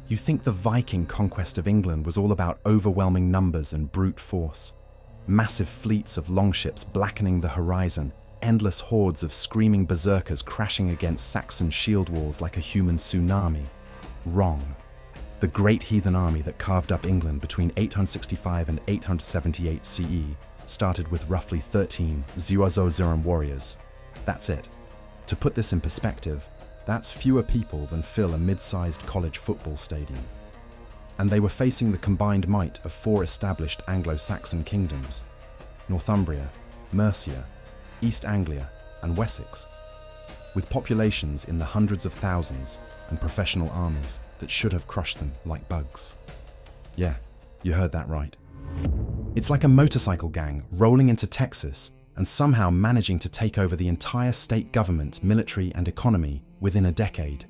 You think the Viking conquest of England was all about overwhelming numbers and brute force. Massive fleets of longships blackening the horizon, endless hordes of screaming berserkers crashing against Saxon shield walls like a human tsunami. Wrong. The Great Heathen Army that carved up England between 865 and 878 CE started with roughly 13,000 warriors. That's it. To put this in perspective, that's fewer people than fill a mid-sized college football stadium. And they were facing the combined might of four established Anglo-Saxon kingdoms: Northumbria, Mercia, East Anglia, and Wessex, with populations in the hundreds of thousands and professional armies that should have crushed them like bugs. Yeah, you heard that right. It's like a motorcycle gang rolling into Texas and somehow managing to take over the entire state government, military, and economy within a decade.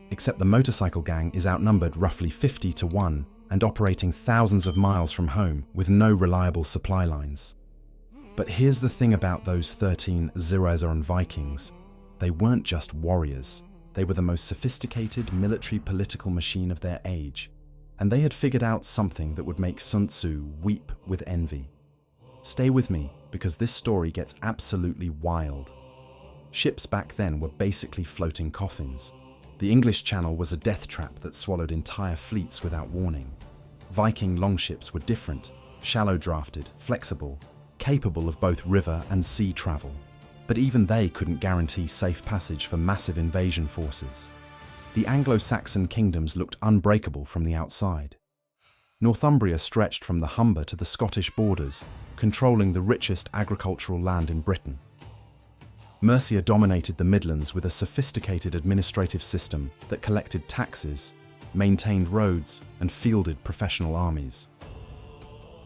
Except the motorcycle gang is outnumbered roughly 50 to 1 and operating thousands of miles from home with no reliable supply lines. But here's the thing about those 13,000 Vikings. They weren't just warriors. They were the most sophisticated military political machine of their age. And they had figured out something that would make Sun Tzu weep with envy. Stay with me, because this story gets absolutely wild. Ships back then were basically floating coffins. The English Channel was a death trap that swallowed entire fleets without warning. Viking longships were different, shallow-drafted, flexible, capable of both river and sea travel. But even they couldn't guarantee safe passage for massive invasion forces. The Anglo-Saxon kingdoms looked unbreakable from the outside. Northumbria stretched from the Humber to the Scottish borders, controlling the richest agricultural land in Britain. Mercia dominated the Midlands with a sophisticated administrative system that collected taxes, maintained roads, and fielded professional armies.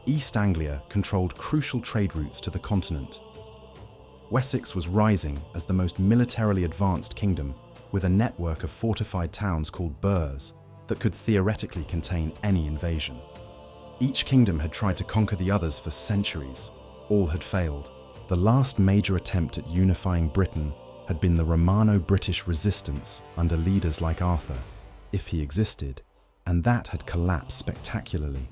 East Anglia controlled crucial trade routes to the continent. Wessex was rising as the most militarily advanced kingdom, with a network of fortified towns called burhs that could theoretically contain any invasion. Each kingdom had tried to conquer the others for centuries. All had failed. The last major attempt at unifying Britain had been the Romano-British resistance under leaders like Arthur, if he existed, and that had collapsed spectacularly.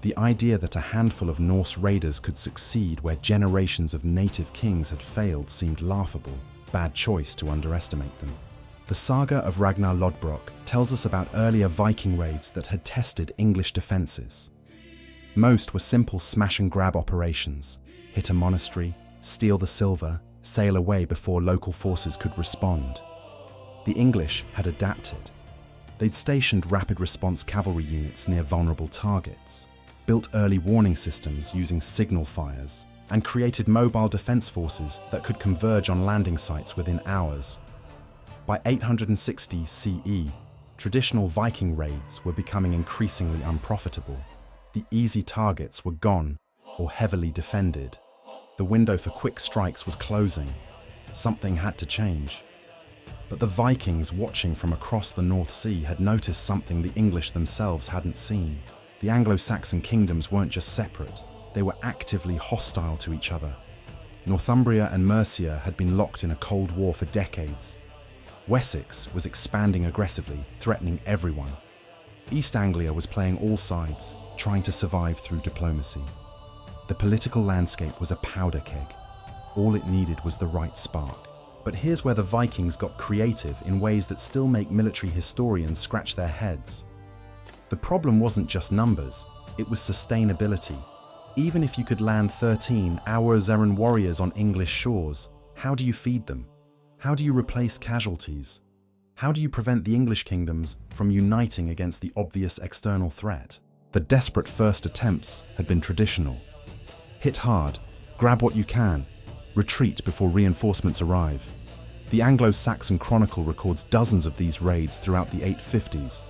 The idea that a handful of Norse raiders could succeed where generations of native kings had failed seemed laughable. Bad choice to underestimate them. The saga of Ragnar Lodbrok tells us about earlier Viking raids that had tested English defences. Most were simple smash-and-grab operations: hit a monastery, steal the silver, sail away before local forces could respond. The English had adapted. They'd stationed rapid response cavalry units near vulnerable targets, built early warning systems using signal fires, and created mobile defense forces that could converge on landing sites within hours. By 860 CE, traditional Viking raids were becoming increasingly unprofitable. The easy targets were gone or heavily defended. The window for quick strikes was closing. Something had to change. But the Vikings watching from across the North Sea had noticed something the English themselves hadn't seen. The Anglo-Saxon kingdoms weren't just separate, they were actively hostile to each other. Northumbria and Mercia had been locked in a cold war for decades. Wessex was expanding aggressively, threatening everyone. East Anglia was playing all sides, trying to survive through diplomacy. The political landscape was a powder keg. All it needed was the right spark. But here's where the Vikings got creative in ways that still make military historians scratch their heads. The problem wasn't just numbers, it was sustainability. Even if you could land 13,000 warriors on English shores, how do you feed them? How do you replace casualties? How do you prevent the English kingdoms from uniting against the obvious external threat? The desperate first attempts had been traditional. Hit hard, grab what you can, retreat before reinforcements arrive. The Anglo-Saxon Chronicle records dozens of these raids throughout the 850s.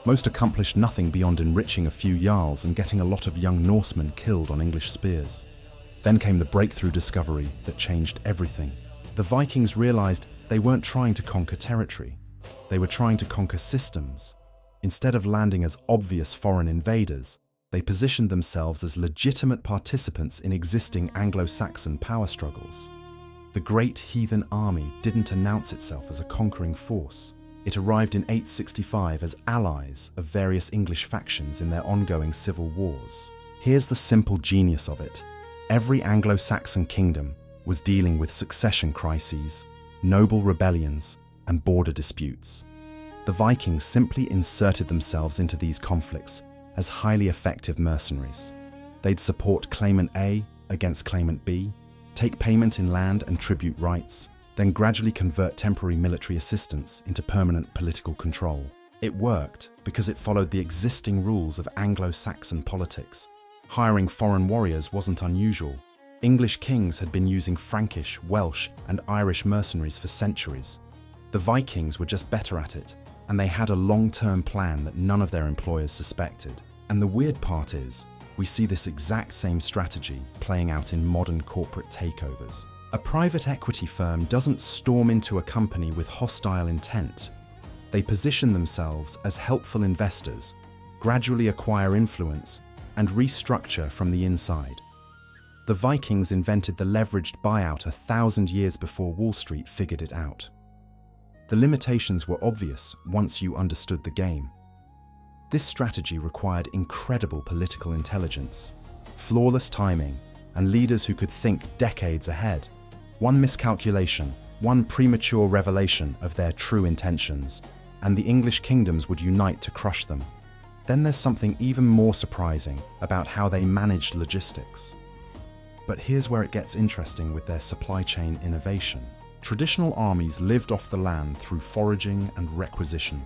Most accomplished nothing beyond enriching a few jarls and getting a lot of young Norsemen killed on English spears. Then came the breakthrough discovery that changed everything. The Vikings realized they weren't trying to conquer territory. They were trying to conquer systems. Instead of landing as obvious foreign invaders, they positioned themselves as legitimate participants in existing Anglo-Saxon power struggles. The Great Heathen Army didn't announce itself as a conquering force. It arrived in 865 as allies of various English factions in their ongoing civil wars. Here's the simple genius of it. Every Anglo-Saxon kingdom was dealing with succession crises, noble rebellions, and border disputes. The Vikings simply inserted themselves into these conflicts as highly effective mercenaries. They'd support claimant A against claimant B, take payment in land and tribute rights, then gradually convert temporary military assistance into permanent political control. It worked because it followed the existing rules of Anglo-Saxon politics. Hiring foreign warriors wasn't unusual. English kings had been using Frankish, Welsh, and Irish mercenaries for centuries. The Vikings were just better at it, and they had a long-term plan that none of their employers suspected. And the weird part is, we see this exact same strategy playing out in modern corporate takeovers. A private equity firm doesn't storm into a company with hostile intent. They position themselves as helpful investors, gradually acquire influence, and restructure from the inside. The Vikings invented the leveraged buyout 1,000 years before Wall Street figured it out. The limitations were obvious once you understood the game. This strategy required incredible political intelligence, flawless timing, and leaders who could think decades ahead. One miscalculation, one premature revelation of their true intentions, and the English kingdoms would unite to crush them. Then there's something even more surprising about how they managed logistics. But here's where it gets interesting with their supply chain innovation. Traditional armies lived off the land through foraging and requisition.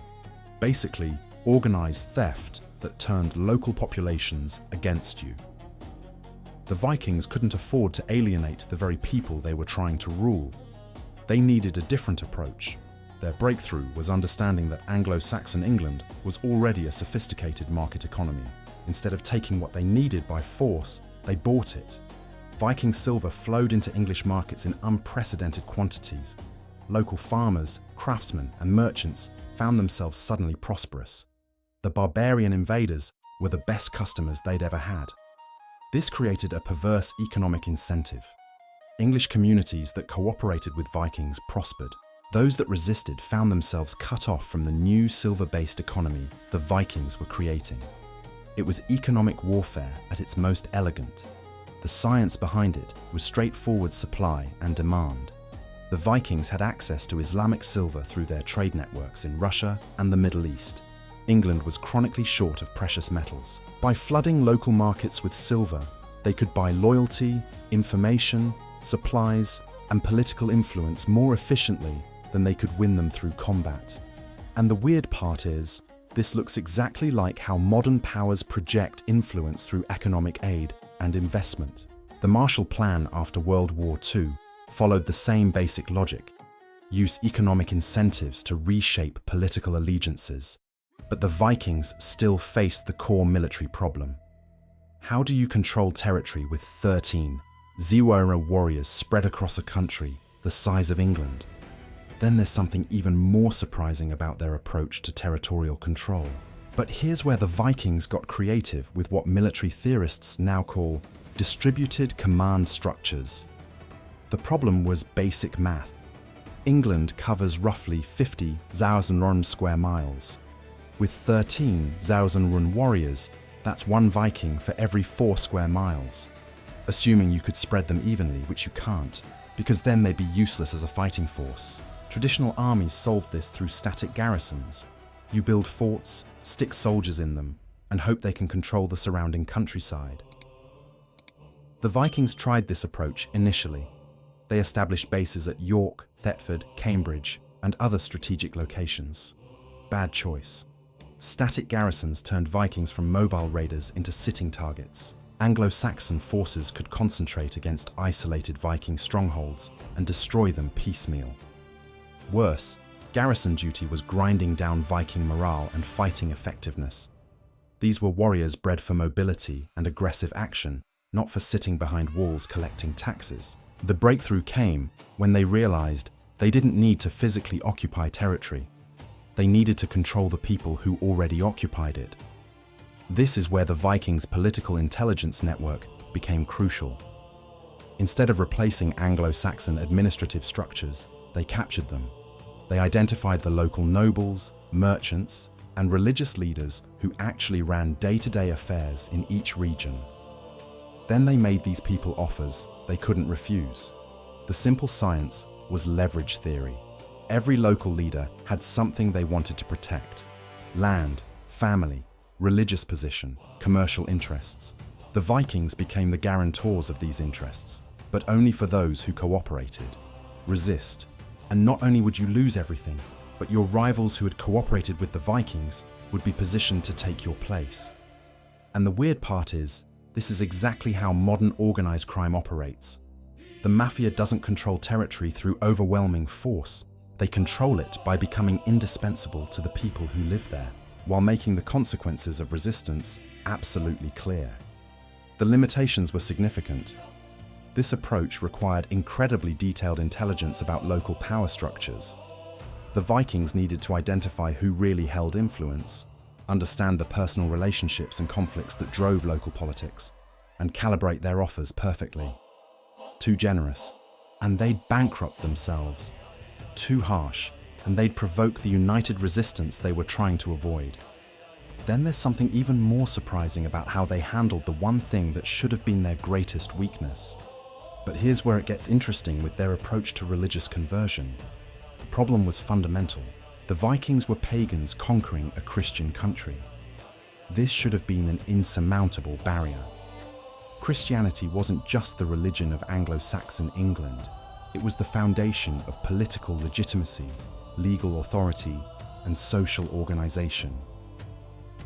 Basically, organized theft that turned local populations against you. The Vikings couldn't afford to alienate the very people they were trying to rule. They needed a different approach. Their breakthrough was understanding that Anglo-Saxon England was already a sophisticated market economy. Instead of taking what they needed by force, they bought it. Viking silver flowed into English markets in unprecedented quantities. Local farmers, craftsmen, and merchants found themselves suddenly prosperous. The barbarian invaders were the best customers they'd ever had. This created a perverse economic incentive. English communities that cooperated with Vikings prospered. Those that resisted found themselves cut off from the new silver-based economy the Vikings were creating. It was economic warfare at its most elegant. The science behind it was straightforward supply and demand. The Vikings had access to Islamic silver through their trade networks in Russia and the Middle East. England was chronically short of precious metals. By flooding local markets with silver, they could buy loyalty, information, supplies, and political influence more efficiently than they could win them through combat. And the weird part is, this looks exactly like how modern powers project influence through economic aid and investment. The Marshall Plan after World War II followed the same basic logic: use economic incentives to reshape political allegiances. But the Vikings still faced the core military problem. How do you control territory with 13 zero warriors spread across a country the size of England? Then there's something even more surprising about their approach to territorial control. But here's where the Vikings got creative with what military theorists now call distributed command structures. The problem was basic math. England covers roughly 50,000 square miles. With 13,000 warriors, that's one Viking for every 4 square miles. Assuming you could spread them evenly, which you can't, because then they'd be useless as a fighting force. Traditional armies solved this through static garrisons. You build forts, stick soldiers in them, and hope they can control the surrounding countryside. The Vikings tried this approach initially. They established bases at York, Thetford, Cambridge, and other strategic locations. Bad choice. Static garrisons turned Vikings from mobile raiders into sitting targets. Anglo-Saxon forces could concentrate against isolated Viking strongholds and destroy them piecemeal. Worse, garrison duty was grinding down Viking morale and fighting effectiveness. These were warriors bred for mobility and aggressive action, not for sitting behind walls collecting taxes. The breakthrough came when they realized they didn't need to physically occupy territory. They needed to control the people who already occupied it. This is where the Vikings' political intelligence network became crucial. Instead of replacing Anglo-Saxon administrative structures, they captured them. They identified the local nobles, merchants, and religious leaders who actually ran day-to-day affairs in each region. Then they made these people offers they couldn't refuse. The simple science was leverage theory. Every local leader had something they wanted to protect: land, family, religious position, commercial interests. The Vikings became the guarantors of these interests, but only for those who cooperated. Resist, and not only would you lose everything, but your rivals who had cooperated with the Vikings would be positioned to take your place. And the weird part is, this is exactly how modern organized crime operates. The mafia doesn't control territory through overwhelming force. They control it by becoming indispensable to the people who live there, while making the consequences of resistance absolutely clear. The limitations were significant. This approach required incredibly detailed intelligence about local power structures. The Vikings needed to identify who really held influence, understand the personal relationships and conflicts that drove local politics, and calibrate their offers perfectly. Too generous, and they'd bankrupt themselves. Too harsh, and they'd provoke the united resistance they were trying to avoid. Then there's something even more surprising about how they handled the one thing that should have been their greatest weakness. But here's where it gets interesting with their approach to religious conversion. The problem was fundamental. The Vikings were pagans conquering a Christian country. This should have been an insurmountable barrier. Christianity wasn't just the religion of Anglo-Saxon England. It was the foundation of political legitimacy, legal authority, and social organization.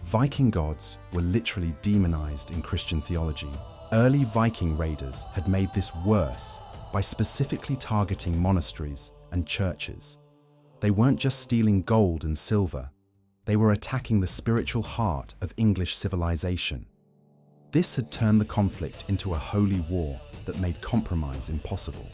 Viking gods were literally demonized in Christian theology. Early Viking raiders had made this worse by specifically targeting monasteries and churches. They weren't just stealing gold and silver, they were attacking the spiritual heart of English civilization. This had turned the conflict into a holy war that made compromise impossible.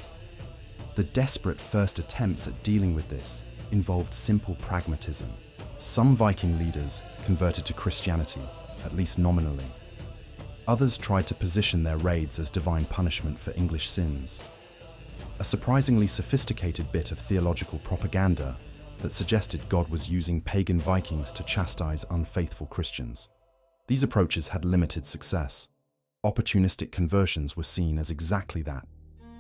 The desperate first attempts at dealing with this involved simple pragmatism. Some Viking leaders converted to Christianity, at least nominally. Others tried to position their raids as divine punishment for English sins. A surprisingly sophisticated bit of theological propaganda that suggested God was using pagan Vikings to chastise unfaithful Christians. These approaches had limited success. Opportunistic conversions were seen as exactly that,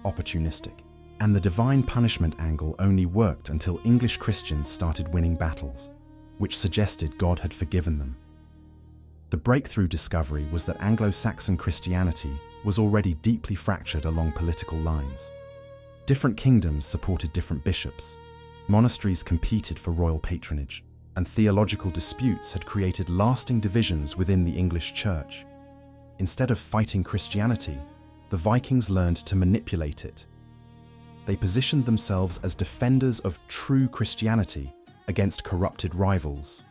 opportunistic. And the divine punishment angle only worked until English Christians started winning battles, which suggested God had forgiven them. The breakthrough discovery was that Anglo-Saxon Christianity was already deeply fractured along political lines. Different kingdoms supported different bishops, monasteries competed for royal patronage, and theological disputes had created lasting divisions within the English Church. Instead of fighting Christianity, the Vikings learned to manipulate it. They positioned themselves as defenders of true Christianity against corrupted rivals.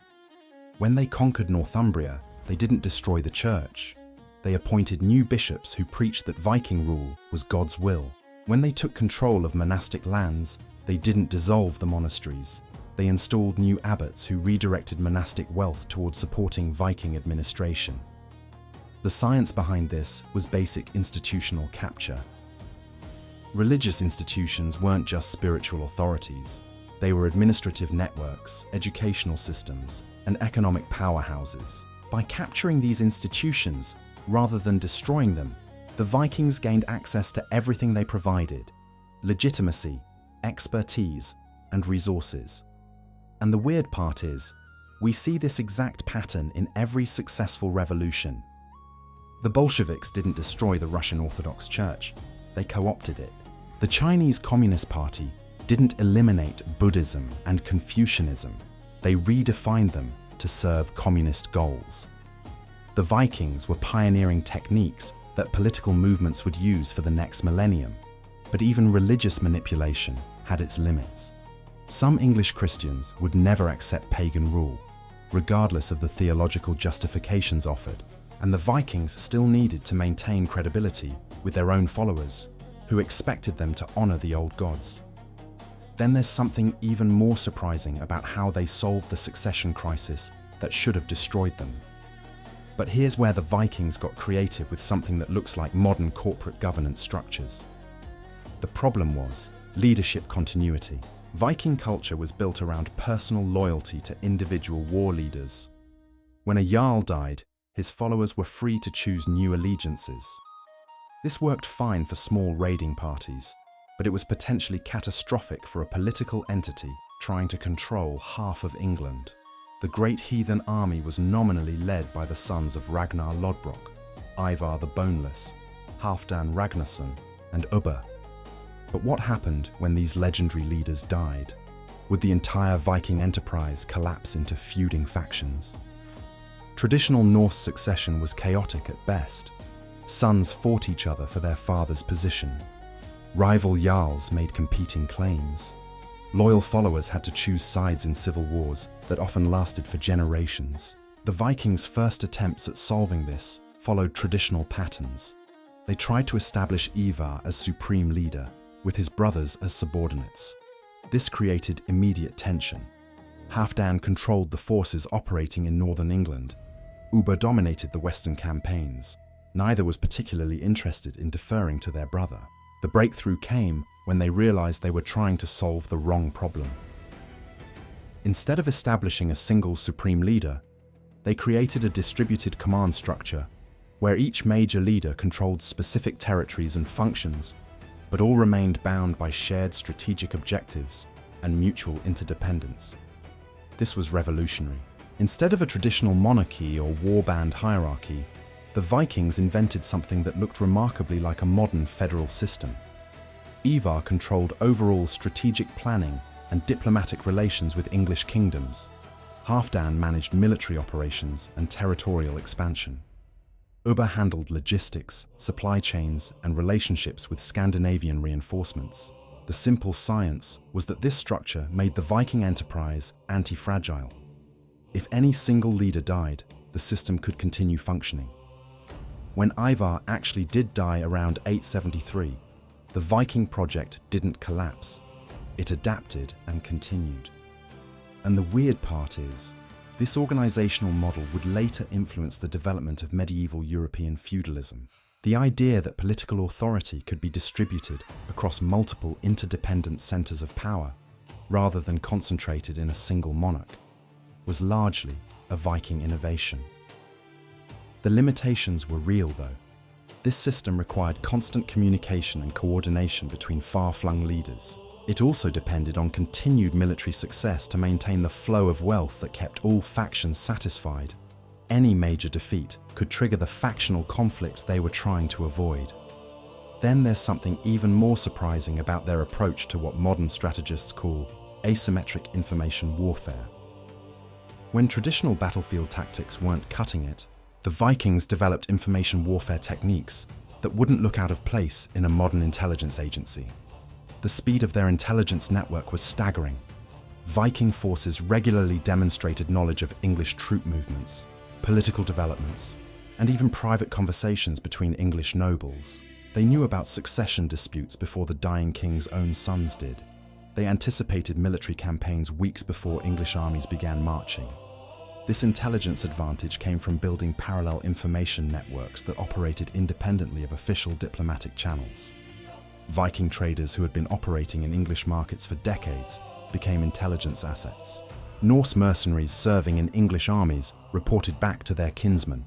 When they conquered Northumbria, they didn't destroy the church. They appointed new bishops who preached that Viking rule was God's will. When they took control of monastic lands, they didn't dissolve the monasteries. They installed new abbots who redirected monastic wealth towards supporting Viking administration. The science behind this was basic institutional capture. Religious institutions weren't just spiritual authorities. They were administrative networks, educational systems, and economic powerhouses. By capturing these institutions, rather than destroying them, the Vikings gained access to everything they provided: legitimacy, expertise, and resources. And the weird part is, we see this exact pattern in every successful revolution. The Bolsheviks didn't destroy the Russian Orthodox Church, they co-opted it. The Chinese Communist Party didn't eliminate Buddhism and Confucianism, they redefined them to serve communist goals. The Vikings were pioneering techniques that political movements would use for the next millennium, but even religious manipulation had its limits. Some English Christians would never accept pagan rule, regardless of the theological justifications offered, and the Vikings still needed to maintain credibility with their own followers, who expected them to honor the old gods. Then there's something even more surprising about how they solved the succession crisis that should have destroyed them. But here's where the Vikings got creative with something that looks like modern corporate governance structures. The problem was leadership continuity. Viking culture was built around personal loyalty to individual war leaders. When a Jarl died, his followers were free to choose new allegiances. This worked fine for small raiding parties, but it was potentially catastrophic for a political entity trying to control half of England. The Great Heathen Army was nominally led by the sons of Ragnar Lodbrok, Ivar the Boneless, Halfdan Ragnarsson, and Ubba. But what happened when these legendary leaders died? Would the entire Viking enterprise collapse into feuding factions? Traditional Norse succession was chaotic at best. Sons fought each other for their father's position. Rival jarls made competing claims. Loyal followers had to choose sides in civil wars that often lasted for generations. The Vikings' first attempts at solving this followed traditional patterns. They tried to establish Ivar as supreme leader, with his brothers as subordinates. This created immediate tension. Halfdan controlled the forces operating in northern England. Ubba dominated the western campaigns. Neither was particularly interested in deferring to their brother. The breakthrough came when they realized they were trying to solve the wrong problem. Instead of establishing a single supreme leader, they created a distributed command structure where each major leader controlled specific territories and functions, but all remained bound by shared strategic objectives and mutual interdependence. This was revolutionary. Instead of a traditional monarchy or warband hierarchy, the Vikings invented something that looked remarkably like a modern federal system. Ivar controlled overall strategic planning and diplomatic relations with English kingdoms. Halfdan managed military operations and territorial expansion. Ubba handled logistics, supply chains, and relationships with Scandinavian reinforcements. The simple science was that this structure made the Viking enterprise anti-fragile. If any single leader died, the system could continue functioning. When Ivar actually did die around 873, the Viking project didn't collapse. It adapted and continued. And the weird part is, this organizational model would later influence the development of medieval European feudalism. The idea that political authority could be distributed across multiple interdependent centers of power, rather than concentrated in a single monarch, was largely a Viking innovation. The limitations were real, though. This system required constant communication and coordination between far-flung leaders. It also depended on continued military success to maintain the flow of wealth that kept all factions satisfied. Any major defeat could trigger the factional conflicts they were trying to avoid. Then there's something even more surprising about their approach to what modern strategists call asymmetric information warfare. When traditional battlefield tactics weren't cutting it, the Vikings developed information warfare techniques that wouldn't look out of place in a modern intelligence agency. The speed of their intelligence network was staggering. Viking forces regularly demonstrated knowledge of English troop movements, political developments, and even private conversations between English nobles. They knew about succession disputes before the dying king's own sons did. They anticipated military campaigns weeks before English armies began marching. This intelligence advantage came from building parallel information networks that operated independently of official diplomatic channels. Viking traders who had been operating in English markets for decades became intelligence assets. Norse mercenaries serving in English armies reported back to their kinsmen.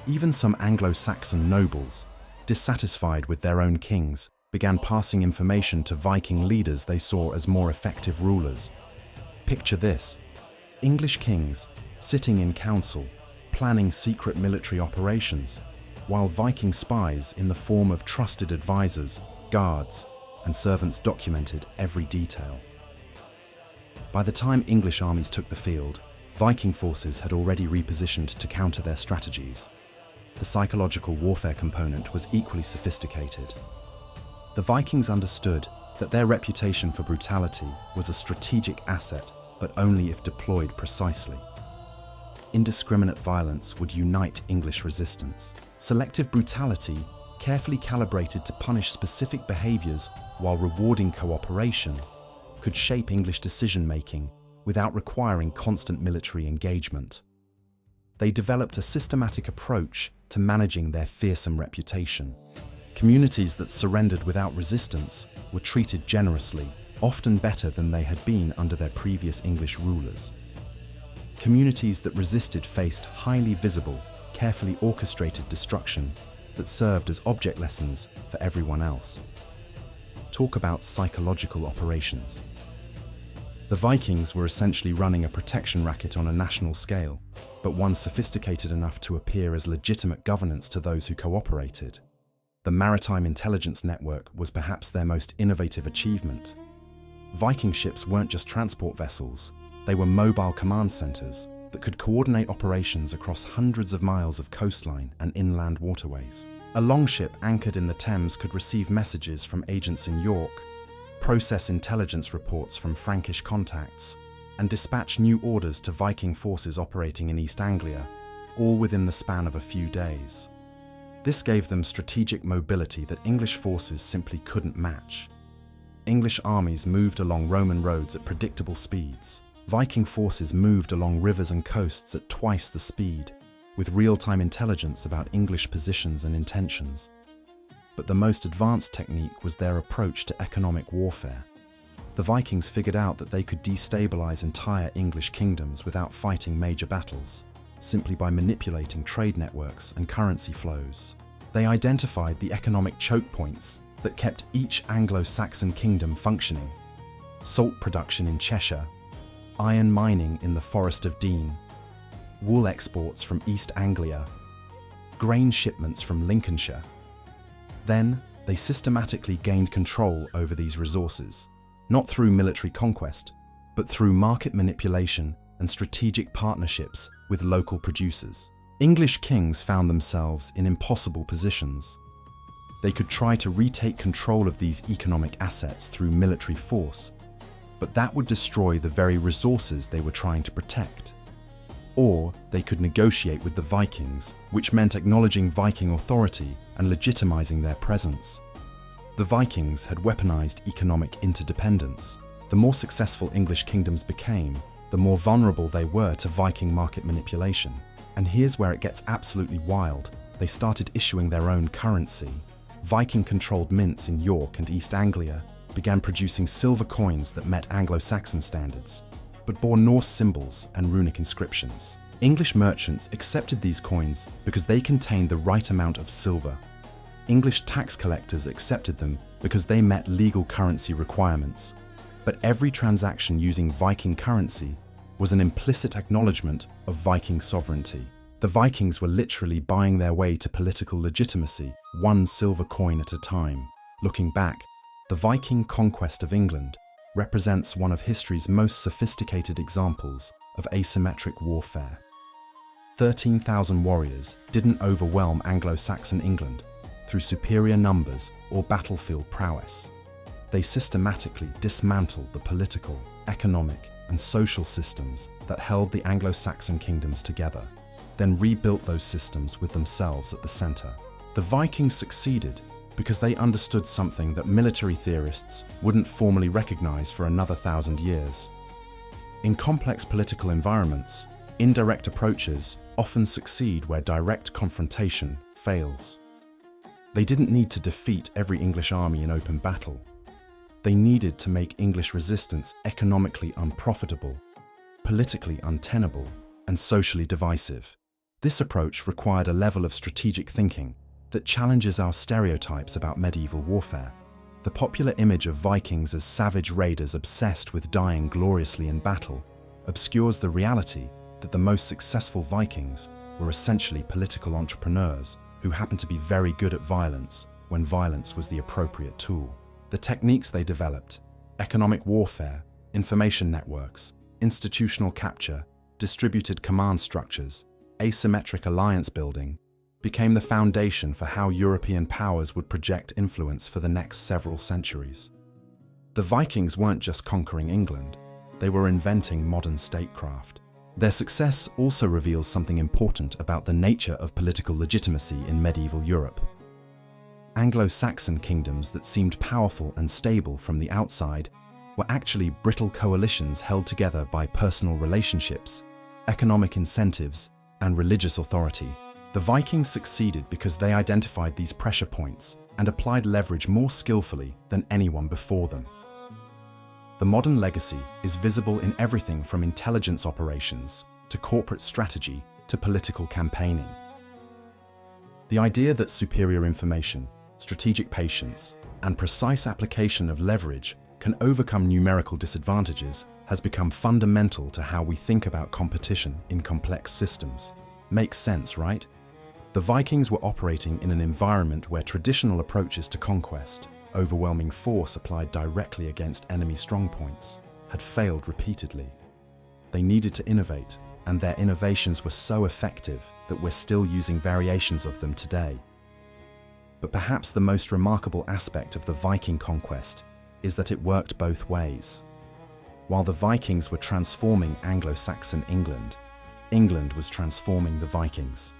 Even some Anglo-Saxon nobles, dissatisfied with their own kings, began passing information to Viking leaders they saw as more effective rulers. Picture this: English kings sitting in council, planning secret military operations, while Viking spies in the form of trusted advisors, guards, and servants documented every detail. By the time English armies took the field, Viking forces had already repositioned to counter their strategies. The psychological warfare component was equally sophisticated. The Vikings understood that their reputation for brutality was a strategic asset, but only if deployed precisely. Indiscriminate violence would unite English resistance. Selective brutality, carefully calibrated to punish specific behaviors while rewarding cooperation, could shape English decision-making without requiring constant military engagement. They developed a systematic approach to managing their fearsome reputation. Communities that surrendered without resistance were treated generously, often better than they had been under their previous English rulers. Communities that resisted faced highly visible, carefully orchestrated destruction that served as object lessons for everyone else. Talk about psychological operations. The Vikings were essentially running a protection racket on a national scale, but one sophisticated enough to appear as legitimate governance to those who cooperated. The maritime intelligence network was perhaps their most innovative achievement. Viking ships weren't just transport vessels, they were mobile command centers that could coordinate operations across hundreds of miles of coastline and inland waterways. A longship anchored in the Thames could receive messages from agents in York, process intelligence reports from Frankish contacts, and dispatch new orders to Viking forces operating in East Anglia, all within the span of a few days. This gave them strategic mobility that English forces simply couldn't match. English armies moved along Roman roads at predictable speeds. Viking forces moved along rivers and coasts at twice the speed, with real-time intelligence about English positions and intentions. But the most advanced technique was their approach to economic warfare. The Vikings figured out that they could destabilize entire English kingdoms without fighting major battles, simply by manipulating trade networks and currency flows. They identified the economic choke points that kept each Anglo-Saxon kingdom functioning: salt production in Cheshire, iron mining in the Forest of Dean, wool exports from East Anglia, grain shipments from Lincolnshire. Then, they systematically gained control over these resources, not through military conquest, but through market manipulation and strategic partnerships with local producers. English kings found themselves in impossible positions. They could try to retake control of these economic assets through military force, but that would destroy the very resources they were trying to protect. Or they could negotiate with the Vikings, which meant acknowledging Viking authority and legitimizing their presence. The Vikings had weaponized economic interdependence. The more successful English kingdoms became, the more vulnerable they were to Viking market manipulation. And here's where it gets absolutely wild. They started issuing their own currency. Viking-controlled mints in York and East Anglia began producing silver coins that met Anglo-Saxon standards, but bore Norse symbols and runic inscriptions. English merchants accepted these coins because they contained the right amount of silver. English tax collectors accepted them because they met legal currency requirements. But every transaction using Viking currency was an implicit acknowledgement of Viking sovereignty. The Vikings were literally buying their way to political legitimacy, one silver coin at a time. Looking back, the Viking conquest of England represents one of history's most sophisticated examples of asymmetric warfare. 13,000 warriors didn't overwhelm Anglo-Saxon England through superior numbers or battlefield prowess. They systematically dismantled the political, economic, and social systems that held the Anglo-Saxon kingdoms together, then rebuilt those systems with themselves at the center. The Vikings succeeded because they understood something that military theorists wouldn't formally recognize for another 1,000 years. In complex political environments, indirect approaches often succeed where direct confrontation fails. They didn't need to defeat every English army in open battle. They needed to make English resistance economically unprofitable, politically untenable, and socially divisive. This approach required a level of strategic thinking that challenges our stereotypes about medieval warfare. The popular image of Vikings as savage raiders obsessed with dying gloriously in battle obscures the reality that the most successful Vikings were essentially political entrepreneurs who happened to be very good at violence when violence was the appropriate tool. The techniques they developed, economic warfare, information networks, institutional capture, distributed command structures, asymmetric alliance building, became the foundation for how European powers would project influence for the next several centuries. The Vikings weren't just conquering England, they were inventing modern statecraft. Their success also reveals something important about the nature of political legitimacy in medieval Europe. Anglo-Saxon kingdoms that seemed powerful and stable from the outside were actually brittle coalitions held together by personal relationships, economic incentives, and religious authority. The Vikings succeeded because they identified these pressure points and applied leverage more skillfully than anyone before them. The modern legacy is visible in everything from intelligence operations to corporate strategy to political campaigning. The idea that superior information, strategic patience, and precise application of leverage can overcome numerical disadvantages has become fundamental to how we think about competition in complex systems. Makes sense, right? The Vikings were operating in an environment where traditional approaches to conquest, overwhelming force applied directly against enemy strongpoints, had failed repeatedly. They needed to innovate, and their innovations were so effective that we're still using variations of them today. But perhaps the most remarkable aspect of the Viking conquest is that it worked both ways. While the Vikings were transforming Anglo-Saxon England, England was transforming the Vikings.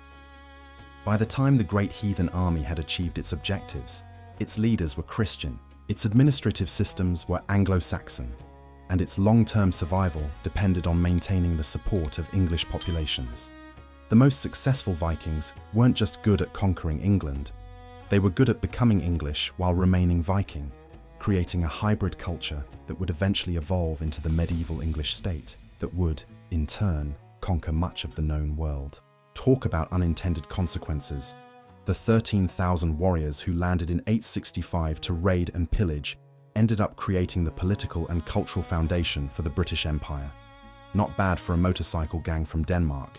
By the time the Great Heathen Army had achieved its objectives, its leaders were Christian, its administrative systems were Anglo-Saxon, and its long-term survival depended on maintaining the support of English populations. The most successful Vikings weren't just good at conquering England, they were good at becoming English while remaining Viking, creating a hybrid culture that would eventually evolve into the medieval English state that would, in turn, conquer much of the known world. Talk about unintended consequences. The 13,000 warriors who landed in 865 to raid and pillage ended up creating the political and cultural foundation for the British Empire. Not bad for a motorcycle gang from Denmark,